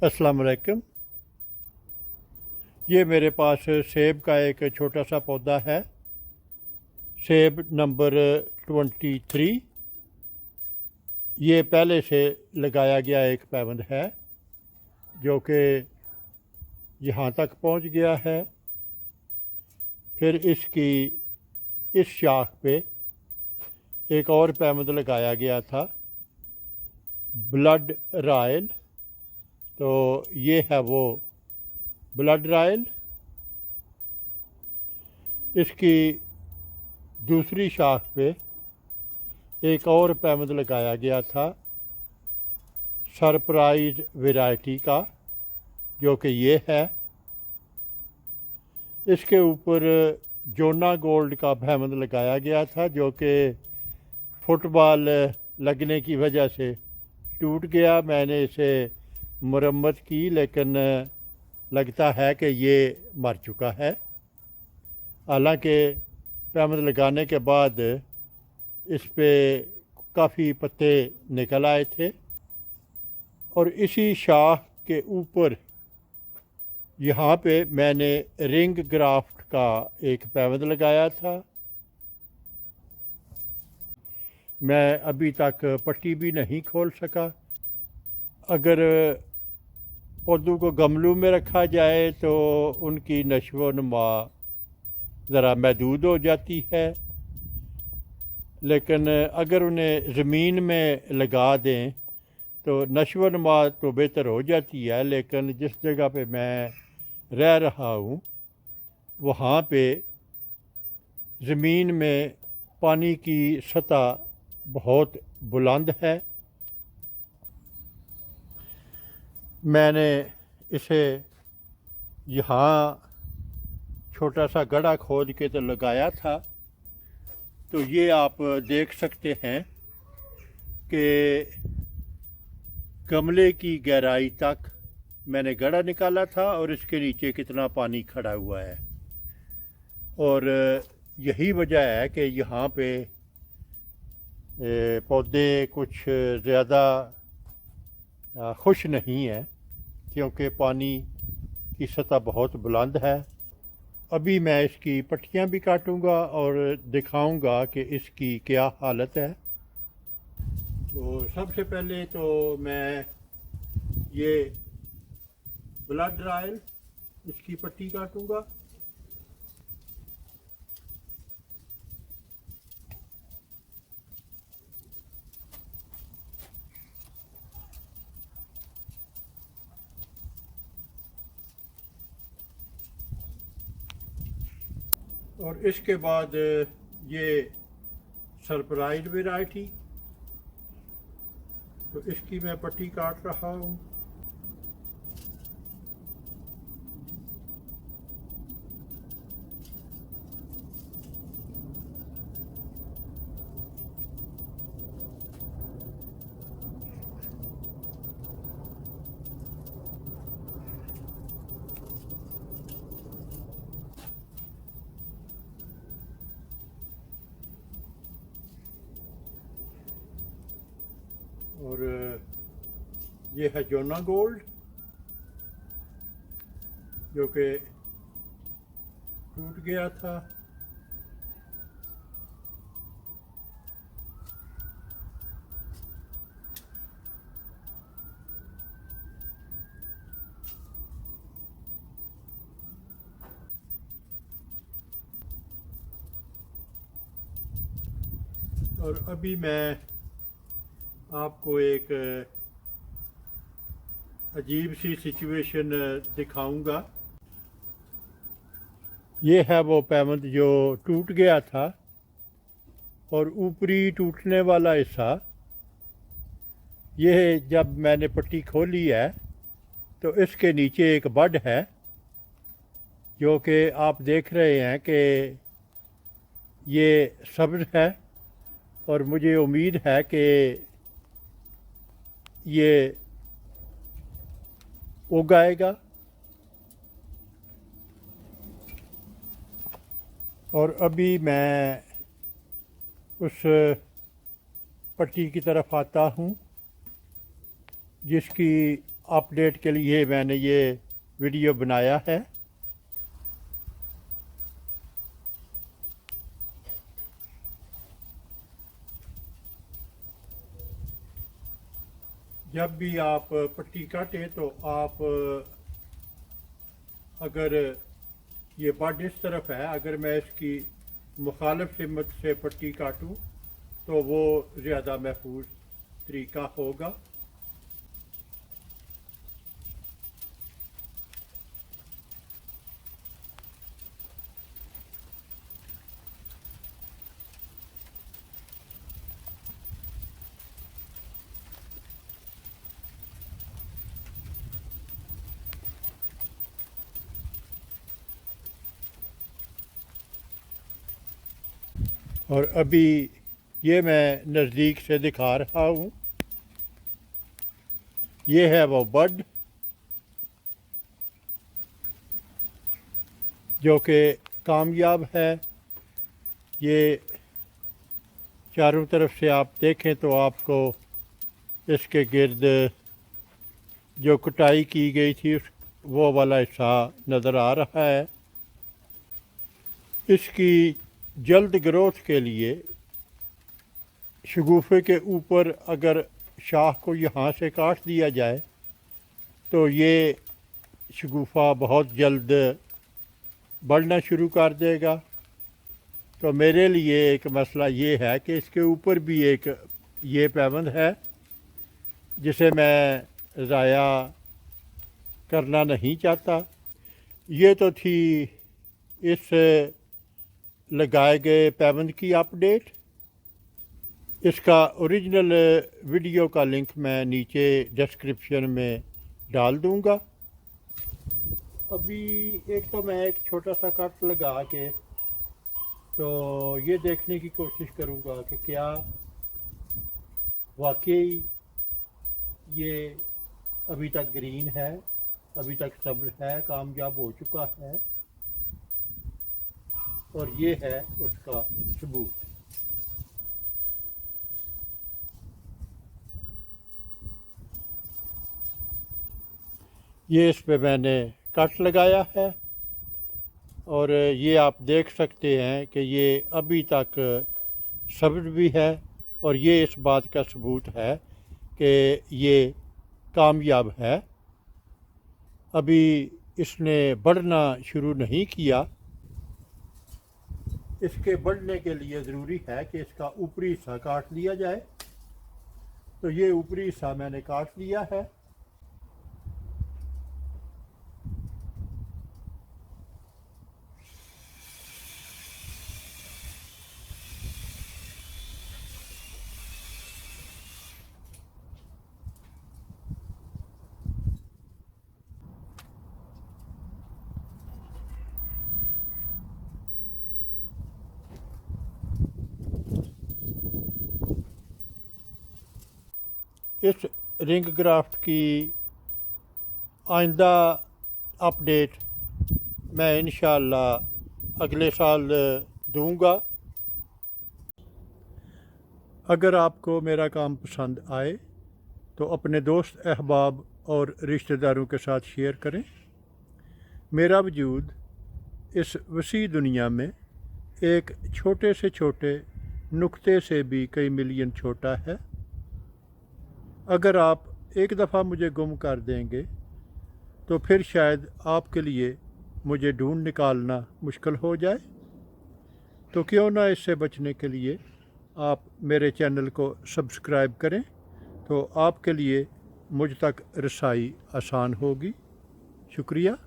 अस्सलाम वालेकुम। ये मेरे पास सेब का एक छोटा सा पौधा है, सेब नंबर 23। ये पहले से लगाया गया एक पैबंद है जो कि यहाँ तक पहुँच गया है। फिर इसकी इस शाख पे एक और पैबंद लगाया गया था, ब्लड रॉयल। तो ये है वो ब्लड रॉयल। इसकी दूसरी शाख पे एक और पैबंद लगाया गया था, सरप्राइज वैरायटी का, जो कि ये है। इसके ऊपर जोना गोल्ड का पैबंद लगाया गया था, जो कि फुटबॉल लगने की वजह से टूट गया। मैंने इसे मरम्मत की, लेकिन लगता है कि ये मर चुका है। हालांकि पैबंद लगाने के बाद इस पे काफ़ी पत्ते निकल आए थे। और इसी शाख के ऊपर यहाँ पे मैंने रिंग ग्राफ्ट का एक पैबंद लगाया था। मैं अभी तक पट्टी भी नहीं खोल सका। अगर पौधों को गमलों में रखा जाए तो उनकी नशो नुमा ज़रा महदूद हो जाती है, लेकिन अगर उन्हें ज़मीन में लगा दें तो नशो नुमा तो बेहतर हो जाती है। लेकिन जिस जगह पे मैं रह रहा हूँ वहाँ पे ज़मीन में पानी की सतह बहुत बुलंद है। मैंने इसे यहाँ छोटा सा गड्ढा खोद के तो लगाया था। तो ये आप देख सकते हैं कि गमले की गहराई तक मैंने गड्ढा निकाला था और इसके नीचे कितना पानी खड़ा हुआ है। और यही वजह है कि यहाँ पे पौधे कुछ ज़्यादा खुश नहीं है, क्योंकि पानी की सतह बहुत बुलंद है। अभी मैं इसकी पट्टियाँ भी काटूँगा और दिखाऊँगा कि इसकी क्या हालत है। तो सबसे पहले तो मैं ये ब्लड रॉयल, इसकी पट्टी काटूँगा। और इसके बाद ये सरप्राइज वैरायटी, तो इसकी मैं पट्टी काट रहा हूँ। और ये है जोना गोल्ड, जो कि टूट गया था। और अभी मैं आपको एक अजीब सी सिचुएशन दिखाऊंगा। ये है वो पैबंद जो टूट गया था, और ऊपरी टूटने वाला हिस्सा, ये जब मैंने पट्टी खोली है तो इसके नीचे एक बड है, जो कि आप देख रहे हैं कि ये सब्ज़ है। और मुझे उम्मीद है कि ये उगाएगा। और अभी मैं उस पट्टी की तरफ आता हूँ जिसकी अपडेट के लिए मैंने ये वीडियो बनाया है। जब भी आप पट्टी काटें तो आप अगर ये बड इस तरफ है, अगर मैं इसकी मुखालिफ सिमत से पट्टी काटूं तो वो ज़्यादा महफूज तरीका होगा। और अभी ये मैं नज़दीक से दिखा रहा हूँ, ये है वो बड जो कि कामयाब है। ये चारों तरफ से आप देखें तो आपको इसके गिर्द जो कटाई की गई थी वो वाला हिस्सा नज़र आ रहा है। इसकी जल्द ग्रोथ के लिए शगुफ़े के ऊपर अगर शाख को यहाँ से काट दिया जाए तो ये शगुफ़ा बहुत जल्द बढ़ना शुरू कर देगा। तो मेरे लिए एक मसला ये है कि इसके ऊपर भी एक ये पैबंद है जिसे मैं ज़ाया करना नहीं चाहता। ये तो थी इस लगाए गए पैबंद की अपडेट। इसका ओरिजिनल वीडियो का लिंक मैं नीचे डिस्क्रिप्शन में डाल दूंगा। अभी एक तो मैं एक छोटा सा कट लगा के तो ये देखने की कोशिश करूंगा कि क्या वाकई ये अभी तक ग्रीन है, अभी तक सब्र है, कामयाब हो चुका है। और ये है उसका सबूत। ये इस पे मैंने कट लगाया है और ये आप देख सकते हैं कि ये अभी तक सब्र भी है और ये इस बात का सबूत है कि ये कामयाब है। अभी इसने बढ़ना शुरू नहीं किया। इसके बढ़ने के लिए ज़रूरी है कि इसका ऊपरी हिस्सा काट लिया जाए। तो ये ऊपरी हिस्सा मैंने काट लिया है। इस रिंग ग्राफ्ट की आइंदा अपडेट मैं इंशाअल्लाह अगले साल दूंगा। अगर आपको मेरा काम पसंद आए तो अपने दोस्त अहबाब और रिश्तेदारों के साथ शेयर करें। मेरा वजूद इस वसी दुनिया में एक छोटे से छोटे नुक्ते से भी कई मिलियन छोटा है। अगर आप एक दफ़ा मुझे गुम कर देंगे तो फिर शायद आपके लिए मुझे ढूंढ निकालना मुश्किल हो जाए। तो क्यों ना इससे बचने के लिए आप मेरे चैनल को सब्सक्राइब करें तो आपके लिए मुझ तक रसाई आसान होगी। शुक्रिया।